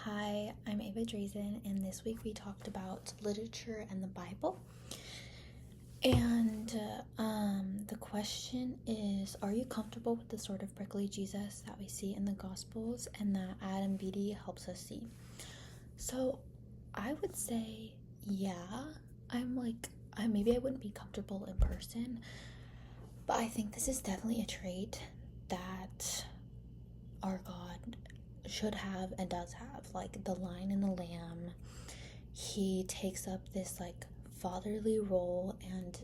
Hi, I'm Ava Drazen, and this week we talked about literature and the Bible. And the question is, are you comfortable with the sort of prickly Jesus that we see in the Gospels and that Adam Beatty helps us see? So I would say, yeah, maybe I wouldn't be comfortable in person, but I think this is definitely a trait that our God should have and does have, like the Lion and the Lamb. He takes up this fatherly role, and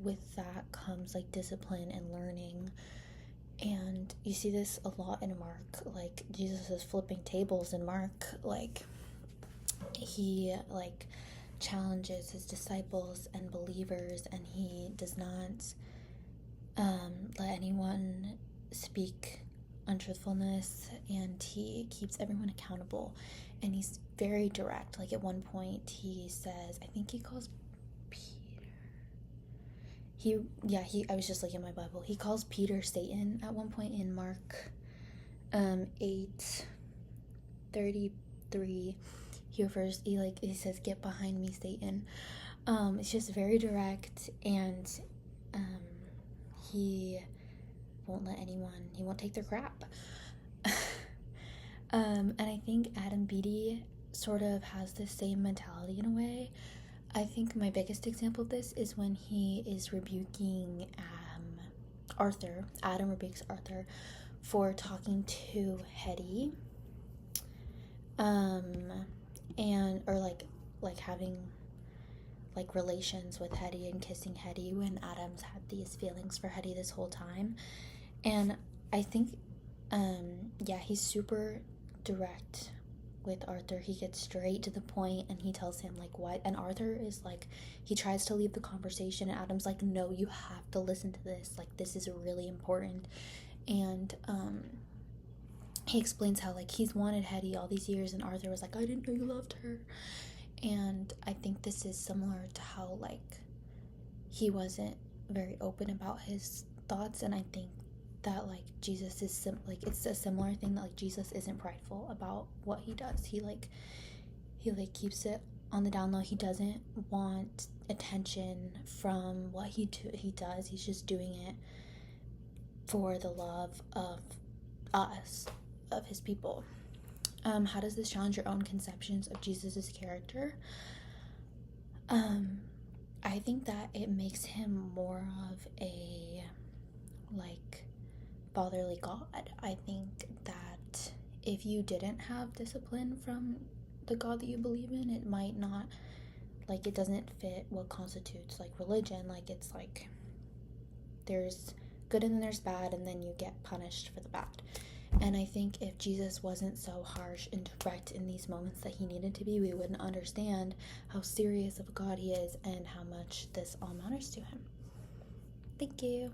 with that comes discipline and learning. And you see this a lot in Mark. Jesus is flipping tables in Mark. He challenges his disciples and believers, and he does not let anyone speak untruthfulness, and he keeps everyone accountable, and he's very direct. At one point he says, I think he calls Peter, I was just looking at my Bible, he calls Peter Satan at one point in Mark 8:33. He says, get behind me, Satan. It's just very direct, and he won't take their crap. And I think Adam Beatty sort of has the same mentality in a way. I think my biggest example of this is when he is rebuking Arthur. Adam rebukes Arthur for talking to Hetty, having relations with Hetty and kissing Hetty, when Adam's had these feelings for Hetty this whole time. And I think he's super direct with Arthur. He gets straight to the point, and he tells him why, and Arthur is he tries to leave the conversation, and Adam's no, you have to listen to this, this is really important. And he explains how he's wanted Hetty all these years, and Arthur was I didn't know you loved her. And I think this is similar to how he wasn't very open about his thoughts, and I think that Jesus is it's a similar thing, that Jesus isn't prideful about what he does. He keeps it on the down low. He doesn't want attention from what he does. He's just doing it for the love of us, of his people. How does this challenge your own conceptions of Jesus's character? I think that it makes him more of a fatherly God. I think that if you didn't have discipline from the God that you believe in, it might not, it doesn't fit what constitutes religion. It's there's good and then there's bad, and then you get punished for the bad. And I think if Jesus wasn't so harsh and direct in these moments that he needed to be, we wouldn't understand how serious of a God he is and how much this all matters to him. Thank you.